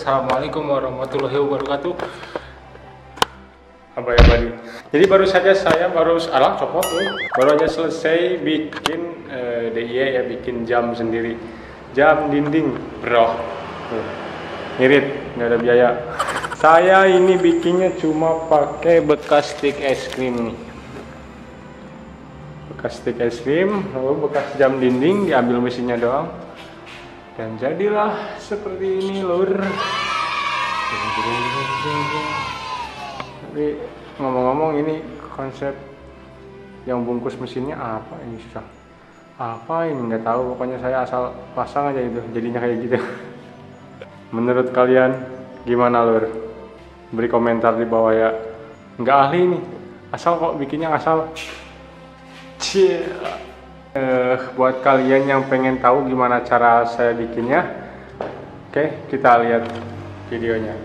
Assalamualaikum warahmatullahi wabarakatuh. Apa ya tadi? Jadi baru saja saya baru aja selesai bikin DIY ya, bikin jam sendiri, jam dinding bro. Ngirit, nggak ada biaya. Saya ini bikinnya cuma pakai bekas stick es krim nih. Bekas stick es krim, lalu bekas jam dinding diambil mesinnya doang. Dan jadilah seperti ini lur. Tapi ngomong-ngomong, ini konsep yang bungkus mesinnya apa ini susah. Apa ini nggak tahu, pokoknya saya asal pasang aja itu jadinya kayak gitu. Menurut kalian gimana lur? Beri komentar di bawah ya. Nggak ahli nih, asal kok bikinnya asal. Buat kalian yang pengen tahu gimana cara saya bikinnya, oke, kita lihat videonya.